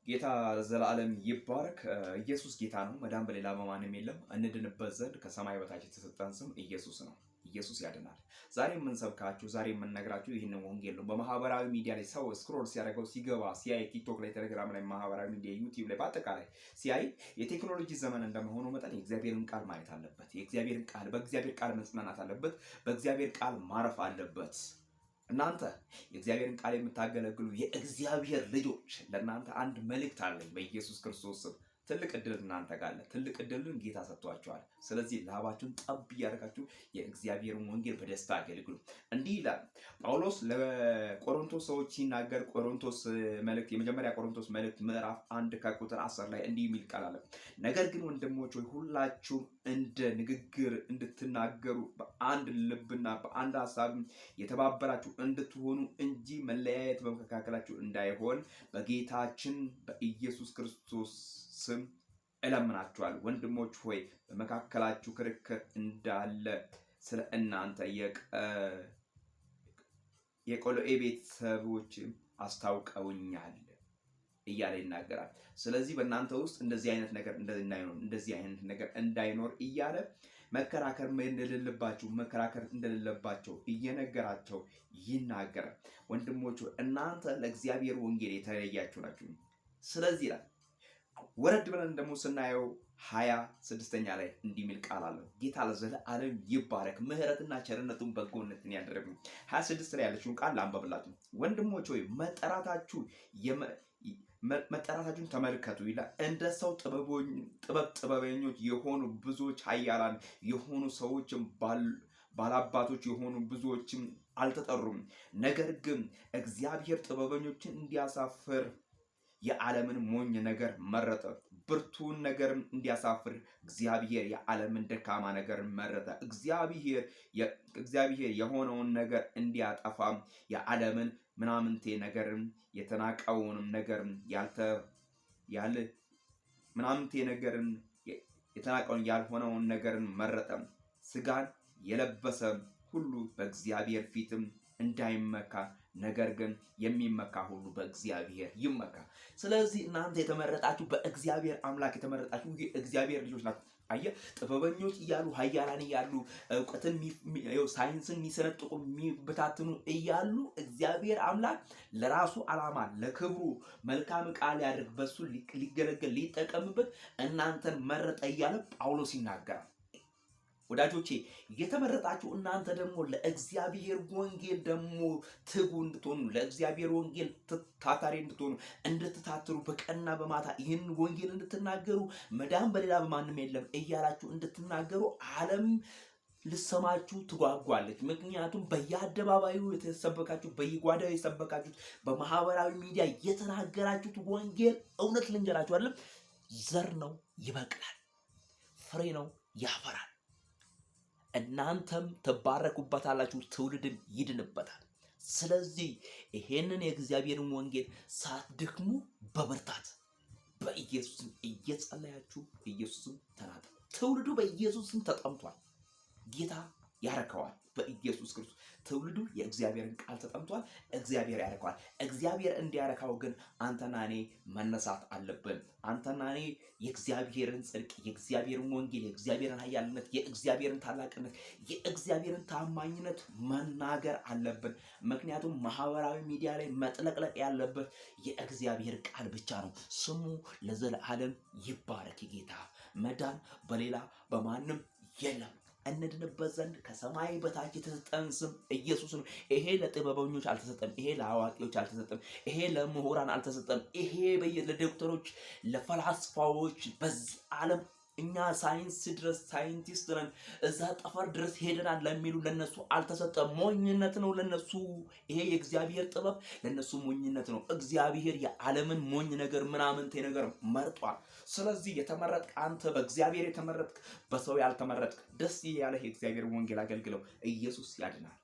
ጌታ ዘላለም ይባረክ። ኢየሱስ ጌታ ነው። መዳን በሌላ በማንም የለም። እንድንበት ዘንድ ከሰማይ በታች የተሰጠን ስም ኢየሱስ ነው። ኢየሱስ ያድናል። ዛሬ የምንሰብካችሁ ዛሬ የምንነግራችሁ ይህንን ወንጌል ነው። በማህበራዊ ሚዲያ ላይ ሰው ስክሮል ሲያደርገው ሲገባ ሲያይ ቲክቶክ ላይ፣ ቴሌግራም ላይ፣ ማህበራዊ ሚዲያ ዩቲዩብ ላይ በአጠቃላይ ሲያይ የቴክኖሎጂ ዘመን እንደመሆኑ መጠን የእግዚአብሔርን ቃል ማየት አለበት። የእግዚአብሔርን ቃል በእግዚአብሔር ቃል መጽናናት አለበት። በእግዚአብሔር ቃል ማረፍ አለበት። እናንተ የእግዚአብሔርን ቃል የምታገለግሉ የእግዚአብሔር ልጆች ለእናንተ አንድ መልእክት አለኝ በኢየሱስ ክርስቶስ ስም። ትልቅ እድል እናንተ ጋር አለ። ትልቅ እድልን ጌታ ሰጥቷቸዋል። ስለዚህ ላባችሁን ጠብ እያደረጋችሁ የእግዚአብሔርን ወንጌል በደስታ አገልግሉ። እንዲህ ይላል ጳውሎስ ለቆሮንቶስ ሰዎች ሲናገር፣ ቆሮንቶስ መልእክት የመጀመሪያ ቆሮንቶስ መልእክት ምዕራፍ 1 ከቁጥር 10 ላይ እንዲህ የሚል ቃል አለ። ነገር ግን ወንድሞች ሆይ ሁላችሁም እንደ ንግግር እንድትናገሩ በአንድ ልብና በአንድ ሀሳብ የተባበራችሁ እንድትሆኑ እንጂ መለያየት በመካከላችሁ እንዳይሆን በጌታችን በኢየሱስ ክርስቶስ ስም እለምናችኋል። ወንድሞች ሆይ በመካከላችሁ ክርክር እንዳለ ስለ እናንተ የቆሎኤ ቤተሰቦች አስታውቀውኛል እያለ ይናገራል። ስለዚህ በእናንተ ውስጥ እንደዚህ አይነት ነገር እንዳይኖር እያለ መከራከር እንደሌለባቸው እየነገራቸው ይናገራል። ወንድሞቹ እናንተ ለእግዚአብሔር ወንጌል የተለያችሁ ናችሁ። ስለዚህ ይላል ወረድ ብለን ደግሞ ስናየው 26ኛ ላይ እንዲህ የሚል ቃል አለ። ጌታ ለዘለዓለም ይባረክ፣ ምሕረትና ቸርነቱን በጎነትን ያደረጉ 26 ላይ ያለችውን ቃል ላንበብላችሁ። ወንድሞች ሆይ መጠራታችሁን ተመልከቱ ይላል። እንደ ሰው ጥበበኞች የሆኑ ብዙዎች፣ ኃያላን የሆኑ ሰዎችም ባላባቶች የሆኑ ብዙዎችም አልተጠሩም። ነገር ግን እግዚአብሔር ጥበበኞችን እንዲያሳፍር የዓለምን ሞኝ ነገር መረጠ። ብርቱን ነገር እንዲያሳፍር እግዚአብሔር የዓለምን ደካማ ነገር መረጠ። እግዚአብሔር የሆነውን ነገር እንዲያጠፋ የዓለምን ምናምንቴ ነገርን የተናቀውንም ነገርን የተናቀውን ያልሆነውን ነገርን መረጠ። ስጋን የለበሰ ሁሉ በእግዚአብሔር ፊትም እንዳይመካ ነገር ግን የሚመካ ሁሉ በእግዚአብሔር ይመካ። ስለዚህ እናንተ የተመረጣችሁ በእግዚአብሔር አምላክ የተመረጣችሁ የእግዚአብሔር ልጆች ናችሁ። አየህ፣ ጥበበኞች እያሉ ኃያላን እያሉ እውቀትን ሳይንስን የሚሰነጥቁ የሚበታትኑ እያሉ እግዚአብሔር አምላክ ለራሱ ዓላማ ለክብሩ መልካም ቃል ሊያደርግ በሱ ሊገለገል ሊጠቀምበት እናንተን መረጠ እያለ ጳውሎስ ይናገራል። ወዳጆቼ የተመረጣችሁ እናንተ ደግሞ ለእግዚአብሔር ወንጌል ደግሞ ትጉ እንድትሆኑ፣ ለእግዚአብሔር ወንጌል ታታሪ እንድትሆኑ፣ እንድትታትሩ፣ በቀንና በማታ ይህን ወንጌል እንድትናገሩ መዳን በሌላ በማንም የለም እያላችሁ እንድትናገሩ ዓለም ልሰማችሁ ትጓጓለች። ምክንያቱም በየአደባባዩ የተሰበካችሁ፣ በየጓዳው የሰበካችሁት፣ በማህበራዊ ሚዲያ የተናገራችሁት ወንጌል እውነት ልንገራችሁ አይደለም፣ ዘር ነው ይበቅላል፣ ፍሬ ነው ያፈራል። እናንተም ትባረኩበታላችሁ፣ ትውልድም ይድንበታል። ስለዚህ ይሄንን የእግዚአብሔርን ወንጌል ሳትደክሙ በብርታት በኢየሱስም እየጸለያችሁ ኢየሱስም ተናገሩ። ትውልዱ በኢየሱስም ተጠምቷል። ጌታ ያረከዋል። በኢየሱስ ክርስቶስ ትውልዱ የእግዚአብሔርን ቃል ተጠምቷል። እግዚአብሔር ያረከዋል። እግዚአብሔር እንዲያረካው ግን አንተና እኔ መነሳት አለብን። አንተና እኔ የእግዚአብሔርን ጽድቅ፣ የእግዚአብሔርን ወንጌል፣ የእግዚአብሔርን ኃያልነት፣ የእግዚአብሔርን ታላቅነት፣ የእግዚአብሔርን ታማኝነት መናገር አለብን። ምክንያቱም ማህበራዊ ሚዲያ ላይ መጥለቅለቅ ያለበት የእግዚአብሔር ቃል ብቻ ነው። ስሙ ለዘለዓለም ይባረክ። ጌታ መዳን በሌላ በማንም የለም። እንድንበት ዘንድ ከሰማይ በታች የተሰጠን ስም ኢየሱስ ነው። ይሄ ለጥበበኞች አልተሰጠም። ይሄ ለአዋቂዎች አልተሰጠም። ይሄ ለምሁራን አልተሰጠም። ይሄ ለዶክተሮች፣ ለፈላስፋዎች በዚህ ዓለም እኛ ሳይንቲስት ነን እዛ ጠፈር ድረስ ሄደናል ለሚሉ ለነሱ አልተሰጠም። ሞኝነት ነው ለነሱ። ይሄ የእግዚአብሔር ጥበብ ለነሱ ሞኝነት ነው። እግዚአብሔር የዓለምን ሞኝ ነገር ምናምንቴ ነገር መርጧል። ስለዚህ የተመረጥክ አንተ በእግዚአብሔር የተመረጥክ በሰው ያልተመረጥክ ደስ ያለህ የእግዚአብሔር ወንጌል አገልግለው። ኢየሱስ ያድናል።